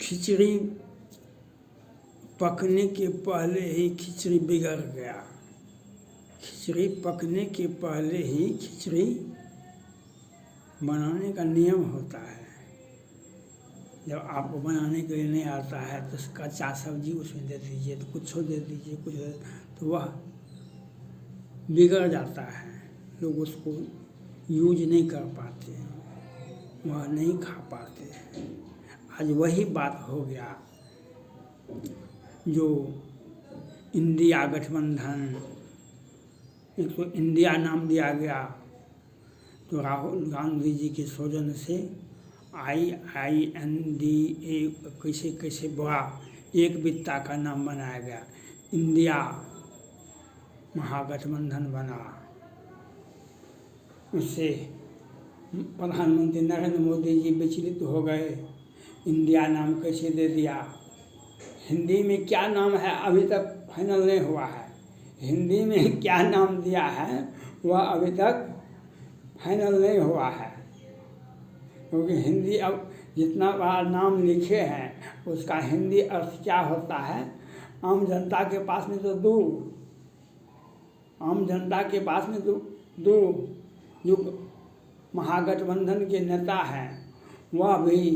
खिचड़ी पकने के पहले ही खिचड़ी बिगड़ गया। खिचड़ी पकने के पहले ही खिचड़ी बनाने का नियम होता है। जब आपको बनाने के लिए नहीं आता है तो कच्चा सब्जी उसमें दे दीजिए, तो कुछ दे दीजिए, कुछ तो वह बिगड़ जाता है। लोग उसको यूज नहीं कर पाते हैं, वह नहीं खा पाते हैं। आज वही बात हो गया। जो इंडिया गठबंधन, एक तो इंडिया नाम दिया गया, तो राहुल गांधी जी के सौजन्य से IINDA कैसे कैसे बड़ा एक वित्ता का नाम बनाया गया। इंडिया महागठबंधन बना। उससे प्रधानमंत्री नरेंद्र मोदी जी विचलित हो गए। इंडिया नाम कैसे दे दिया? हिंदी में क्या नाम है अभी तक फाइनल नहीं हुआ है। हिंदी में क्या नाम दिया है वह अभी तक फाइनल नहीं हुआ है, क्योंकि हिंदी अब जितना बड़ा नाम लिखे हैं उसका हिंदी अर्थ क्या होता है आम जनता के पास में तो दूर। आम जनता के पास में तो दूर। जो महागठबंधन के नेता हैं वह भी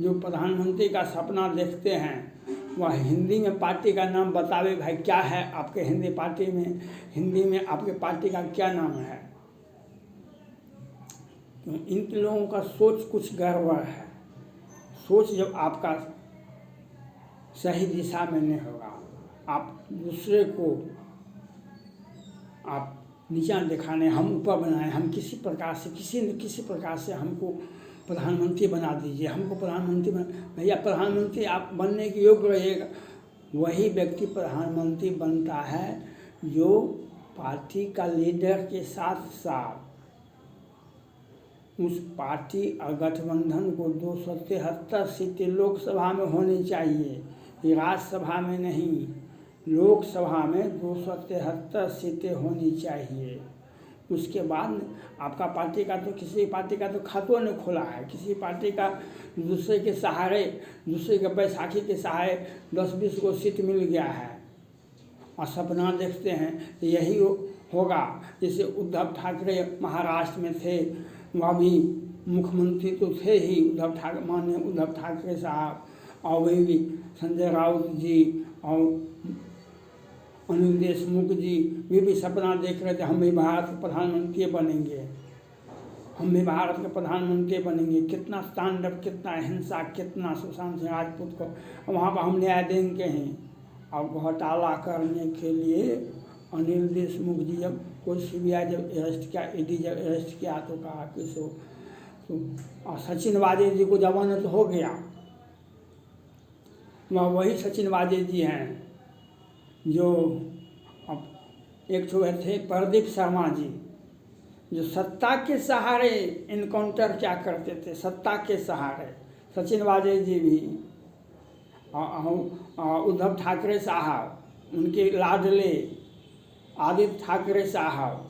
जो प्रधानमंत्री का सपना देखते हैं वह हिंदी में पार्टी का नाम बतावे, भाई क्या है आपके हिंदी पार्टी में, हिंदी में आपके पार्टी का क्या नाम है। तो इन लोगों का सोच कुछ गड़बड़ है। सोच जब आपका सही दिशा में नहीं होगा, आप दूसरे को आप नीचा दिखाने, हम ऊपर बनाए, हम किसी प्रकार से किसी न किसी प्रकार से हमको प्रधानमंत्री बना दीजिए, हमको प्रधानमंत्री भैया प्रधानमंत्री आप बनने के योग्य रहिएगा। वही व्यक्ति प्रधानमंत्री बनता है जो पार्टी का लीडर के साथ साथ उस पार्टी और गठबंधन को 273 सीटें लोकसभा में होनी चाहिए, राज्यसभा में नहीं, लोकसभा में 273 सीटें होनी चाहिए। उसके बाद आपका पार्टी का तो किसी पार्टी का तो खातों नहीं खुला है, किसी पार्टी का दूसरे के सहारे, दूसरे के बैसाखी के सहारे 10-20 को सीट मिल गया है और सपना देखते हैं यही होगा। जैसे उद्धव ठाकरे महाराष्ट्र में थे, वह भी मुख्यमंत्री तो थे ही माननीय उद्धव ठाकरे साहब, और वही भी संजय राउत जी और अनिल देशमुख जी भी सपना देख रहे थे हम भी भारत के प्रधानमंत्री बनेंगे, हम भी भारत के प्रधानमंत्री बनेंगे। कितना तांडव, कितना हिंसा, कितना सुशांत सिंह राजपूत को वहाँ पर हम न्याय देंगे हैं। और घोटाला करने के लिए अनिल देशमुख जी जब कोई CBI जब अरेस्ट किया, ED जब अरेस्ट किया तो कहा कि और सचिन वाजे जी को जमानत हो गया। वही सचिन वाजे जी हैं जो अब एक तो थे प्रदीप शर्मा जी, जो सत्ता के सहारे इनकाउंटर क्या करते थे, सत्ता के सहारे। सचिन वाजे जी भी उद्धव ठाकरे साहब, उनके लाडले आदित्य ठाकरे साहब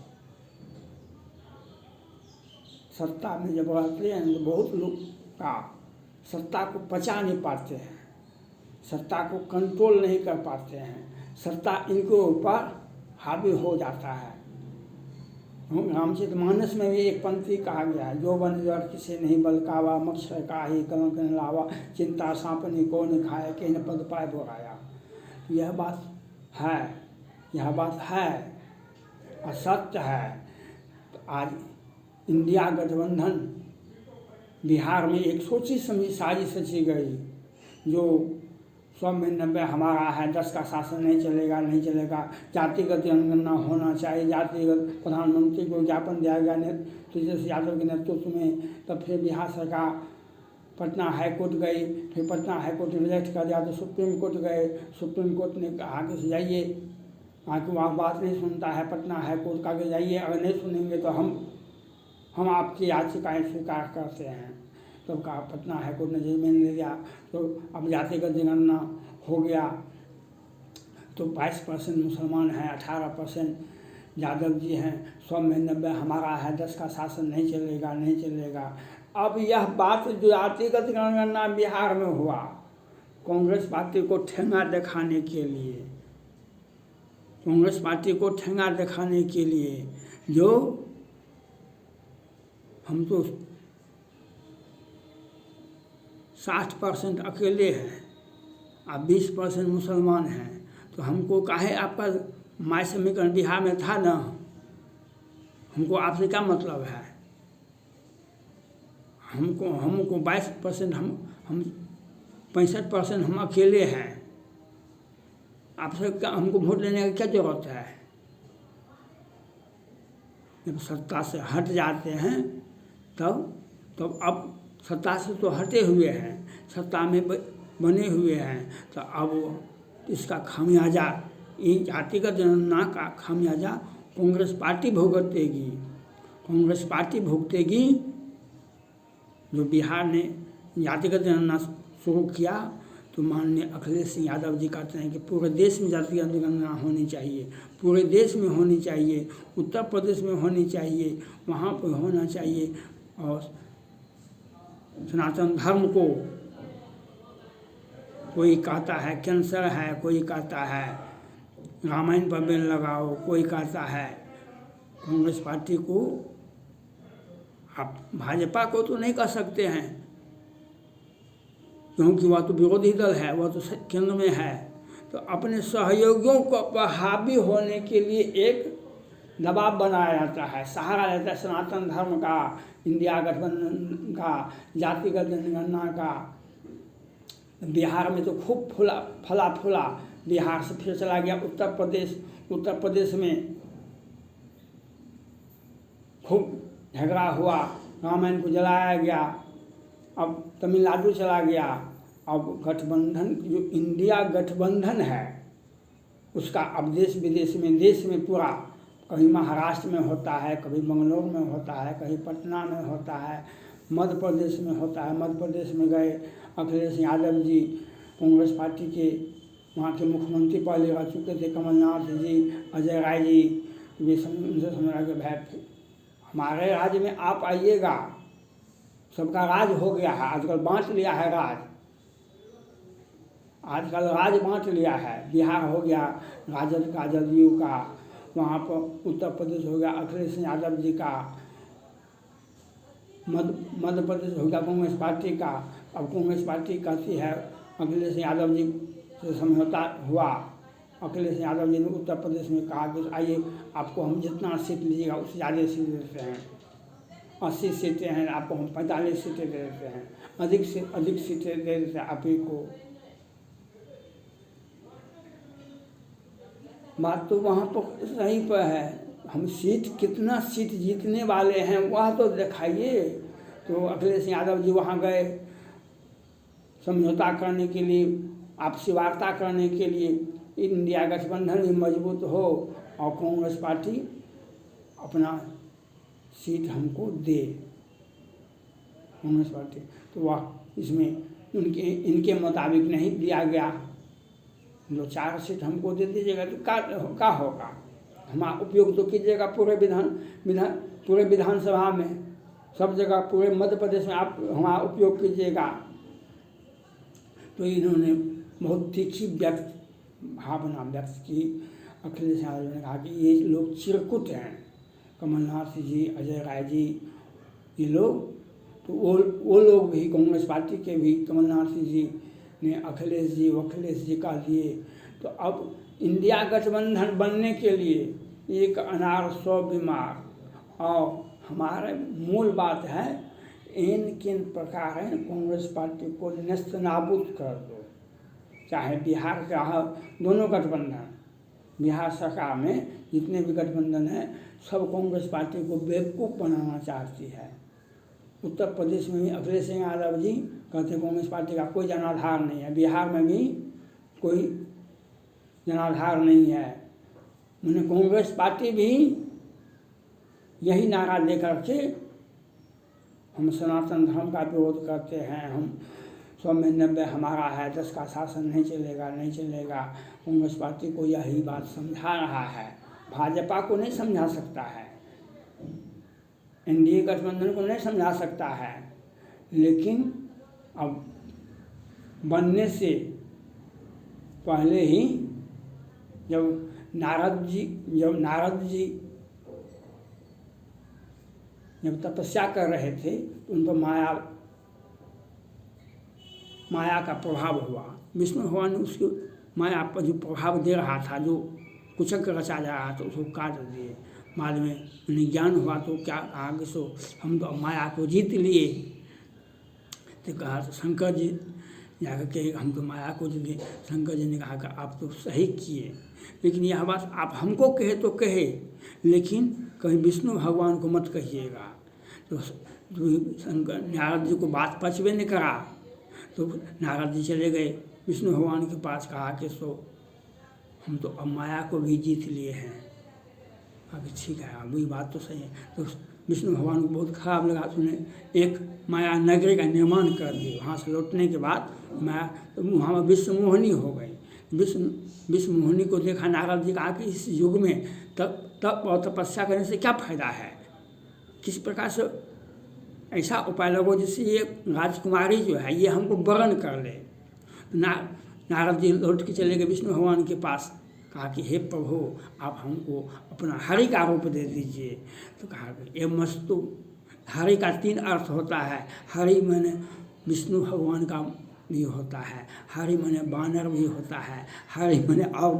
सत्ता में जब रहते हैं तो बहुत लोग का सत्ता को पचा नहीं पाते हैं, सत्ता को कंट्रोल नहीं कर पाते हैं, सत्ता इनके ऊपर हावी हो जाता है। रामचरितमानस में भी एक पंक्ति कहा गया है, जो बन जड़ किसे नहीं बलकावा, मक्षर का ही कलंक न लावा, चिंता सांपनी को न खाए के न पद पाए बोराया। यह बात है, यह बात है और सत्य है। तो आज इंडिया गठबंधन बिहार में एक सोची समझी साजिश रची गई, जो 100 में 90 हमारा है, 10 का शासन नहीं चलेगा, नहीं चलेगा, जातिगत जनगणना होना चाहिए, जातिगत प्रधानमंत्री को ज्ञापन दिया गया तेजस्वी यादव के नेतृत्व में। तब फिर बिहार सरकार पटना हाई कोर्ट गई, फिर पटना हाई कोर्ट ने रिजेक्ट कर दिया तो सुप्रीम कोर्ट गए। सुप्रीम कोर्ट ने कहा कि जाइए, आके वहाँ बात नहीं सुनता है, पटना हाई कोर्ट का जाइए, अगर नहीं सुनेंगे तो हम आपकी याचिकाएँ स्वीकार करते हैं। तब कहा पटना हाई कोर्ट ने जजमेंट ले लिया, तो अब जातिगत जनगणना हो गया। तो 22% मुसलमान हैं, 18% यादव जी हैं, 100 में 90 हमारा है, 10 का शासन नहीं चलेगा, नहीं चलेगा। अब यह बात जो जातिगत जनगणना बिहार में हुआ, कांग्रेस पार्टी को ठेंगा दिखाने के लिए, कांग्रेस पार्टी को ठेंगा दिखाने के लिए, जो हम तो 60% अकेले हैं, अब 20% मुसलमान हैं, तो हमको काहे आपका माय समीकरण बिहार में था ना, हमको आपसे क्या मतलब है? हमको 22% हम 65% हम अकेले हैं, आपसे क्या हमको वोट लेने की क्या जरूरत है? जब सत्ता से हट जाते हैं तब अब सत्ता से तो हटे हुए हैं, सत्ता में बने हुए हैं, तो अब इसका खामियाजा, इन जातिगत जनगणना का खामियाजा कांग्रेस पार्टी भुगतेगी, कांग्रेस पार्टी भुगतेगी। जो बिहार ने जातिगत जनगणना शुरू किया, तो माननीय अखिलेश यादव जी कहते हैं कि पूरे देश में जातिगत जनगणना होनी चाहिए, पूरे देश में होनी चाहिए, उत्तर प्रदेश में होनी चाहिए, वहाँ पर होना चाहिए। और सनातन धर्म को कोई कहता है कैंसर है, कोई कहता है रामायण पर बैन लगाओ, कोई कहता है कांग्रेस पार्टी को, आप भाजपा को तो नहीं कह सकते हैं क्योंकि वह तो विरोधी दल है, वह तो केंद्र में है। तो अपने सहयोगियों को पर हावी होने के लिए एक दबाव बनाया जाता है, सहारा लेता है सनातन धर्म का, इंडिया गठबंधन का, जातिगत जनगणना का। बिहार में तो खूब फला फूला, बिहार से फिर चला गया उत्तर प्रदेश में खूब झगड़ा हुआ, रामायण को जलाया गया। अब तमिलनाडु चला गया। अब गठबंधन जो इंडिया गठबंधन है उसका अब देश में पूरा, कभी महाराष्ट्र में होता है, कभी बंगलोर में होता है, कहीं पटना में होता है, मध्य प्रदेश में होता है। मध्य प्रदेश में गए अखिलेश यादव जी, कांग्रेस पार्टी के वहाँ के मुख्यमंत्री पहले रह चुके थे, कमलनाथ जी, अजय राय जी, वे उनसे समझा के भाई हमारे राज्य में आप आइएगा, सबका राज हो गया है, आजकल बांट लिया है राज, आजकल राज बांट लिया है। बिहार हो गया राजद का, जदयू का, वहाँ पर उत्तर प्रदेश हो गया अखिलेश यादव जी का, मध्य प्रदेश हो गया कांग्रेस पार्टी का। अब कांग्रेस पार्टी कहती है अखिलेश यादव जी से समझौता हुआ, अखिलेश यादव जी ने उत्तर प्रदेश में कहा कि आइए आपको हम जितना सीट लीजिएगा उससे ज़्यादा सीट देते हैं, 80 सीटें हैं, आपको हम 45 सीटें दे देते हैं, अधिक से अधिक सीटें दे देते हैं आप ही को। बात तो वहाँ पर सही पर है, हम कितना सीट जीतने वाले हैं वह तो दिखाइए। तो अखिलेश यादव जी वहाँ गए समझौता करने के लिए, आपसी वार्ता करने के लिए, इंडिया गठबंधन भी मजबूत हो और कांग्रेस पार्टी अपना सीट हमको दे, कांग्रेस पार्टी। तो वह इसमें इनके मुताबिक नहीं दिया गया, 4 सीट हमको दे दीजिएगा तो क्या होगा, हमारा उपयोग तो कीजिएगा पूरे विधानसभा में, सब जगह पूरे मध्य प्रदेश में आप हमारा उपयोग कीजिएगा। तो इन्होंने बहुत तीखी भावना व्यक्त की। अखिलेश यादव ने कहा कि ये लोग चिरकुट हैं, कमलनाथ जी, अजय राय जी, ये लोग, तो वो लोग भी कांग्रेस पार्टी के भी कमलनाथ जी ने अखिलेश जी का लिए। तो अब इंडिया गठबंधन बनने के लिए एक अनार 100 बीमार, और हमारे मूल बात है इन किन प्रकार कांग्रेस पार्टी को नेस्त नाबूद कर दो। चाहे बिहार का दोनों गठबंधन, बिहार सरकार में जितने भी गठबंधन हैं सब कांग्रेस पार्टी को बेवकूफ़ बनाना चाहती है। उत्तर प्रदेश में भी अखिलेश यादव जी कहते कांग्रेस पार्टी का कोई जनाधार नहीं है, बिहार में भी कोई जनाधार नहीं है। मैंने कांग्रेस पार्टी भी यही नारा लेकर के हम सनातन धर्म का विरोध करते हैं, हम 100 में 90 हमारा है, 10 का शासन नहीं चलेगा। कांग्रेस पार्टी को यही बात समझा रहा है, भाजपा को नहीं समझा सकता है, एनडीए गठबंधन को नहीं समझा सकता है। लेकिन अब बनने से पहले ही जब नारद जी जब तपस्या कर रहे थे तो उन पर माया का प्रभाव हुआ। विष्णु भगवान ने उसकी माया पर जो प्रभाव दे रहा था, जो कुचक रचा जा रहा था, उसको काट दिए। बाद में उन्हें ज्ञान हुआ तो क्या कहा कि सो हम तो माया को जीत लिए। तो कहा तो शंकर जी जाकर के हम तो माया को जीत लिए। शंकर जी ने कहा कि आप तो सही किए, लेकिन यह बात आप हमको कहे तो कहे, लेकिन कहीं विष्णु भगवान को मत कहिएगा। तो शंकर नारद जी को बात पचबे नहीं करा। तो नारद जी चले गए विष्णु भगवान के पास, कहा कि सो हम तो अब माया को भी जीत लिए हैं। अभी ठीक है, अब वही बात तो सही है। तो विष्णु भगवान को बहुत खराब लगा। सुने एक माया नगरी का निर्माण कर दिए। वहाँ से लौटने के बाद माया तो वहाँ विश्व मोहिनी हो गई। विश्व मोहिनी को देखा नारद जी, कहा कि इस युग में तप और तपस्या करने से क्या फायदा है, किस प्रकार से ऐसा उपाय लगो जिससे ये राजकुमारी जो है ये हमको वरण कर ले। नारद जी लौट के चले गए विष्णु भगवान के पास, कहा कि हे प्रभु आप हमको अपना हरि का रूप दे दीजिए। तो कहा कि ये मस्तु, हरि का 3 अर्थ होता है। हरि माने विष्णु भगवान का भी होता है, हरि माने बानर भी होता है, हरि माने और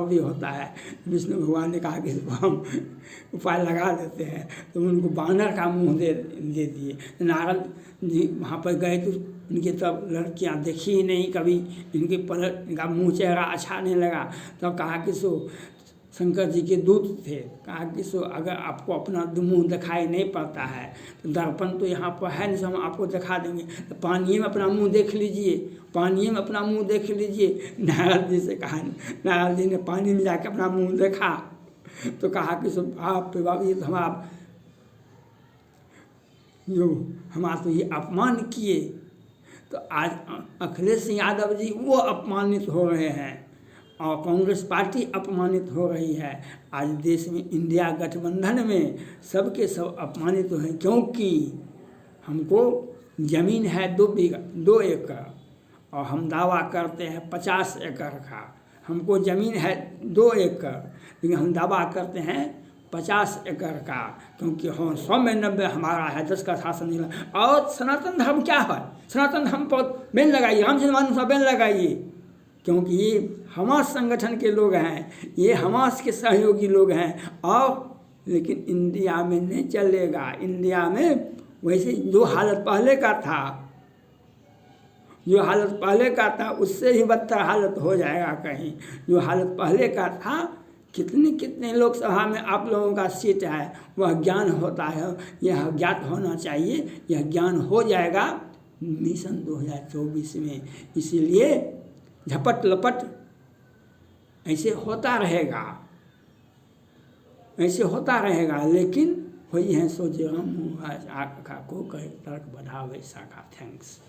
भी होता है। विष्णु भगवान ने कहा कि हम उपाय लगा देते हैं, तो उनको बानर का मुंह दे दिए। नारद जी वहाँ पर गए तो उनकी तब लड़कियाँ देखी ही नहीं कभी, इनका मुँह चेहरा अच्छा नहीं लगा। तब कहा कि सो शंकर जी के दूत थे, कहा कि सो अगर आपको अपना मुंह दिखाई नहीं पड़ता है तो दर्पण तो यहाँ पर है नहीं, हम आपको दिखा देंगे, तो पानी में अपना मुंह देख लीजिए, पानी में अपना मुंह देख लीजिए। नारद जी से कहा, नारद जी ने पानी में जाकर अपना मुंह देखा तो कहा कि सो आप ये तो हमारा तो ये अपमान किए। तो आज अखिलेश यादव जी वो अपमानित हो रहे हैं और कांग्रेस पार्टी अपमानित हो रही है। आज देश में इंडिया गठबंधन में सबके सब अपमानित हैं, क्योंकि हमको ज़मीन है 2 एकड़ और हम दावा करते हैं 50 एकड़ का। हमको ज़मीन है 2 एकड़, लेकिन हम दावा करते हैं 50 एकड़ का, क्योंकि हाँ 100 में 90 हमारा है, 10 का शासन नहीं लगा। और सनातन धर्म क्या है? सनातन धर्म पर बैन लगाइए, रामचंद्र मानुषा बैन लगाइए, क्योंकि ये हमास संगठन के लोग हैं, ये हमास के सहयोगी लोग हैं। और लेकिन इंडिया में नहीं चलेगा। इंडिया में वैसे जो हालत पहले का था उससे ही बदतर हालत हो जाएगा कहीं। जो हालत पहले का था, कितने लोकसभा में आप लोगों का सीट है, वह ज्ञान होता है, यह ज्ञात होना चाहिए। यह ज्ञान हो जाएगा मिशन 2024 में। इसीलिए झपट लपट ऐसे होता रहेगा, लेकिन वही है सो जो हम को कहे तर्क बढ़ावे शाखा। थैंक्स।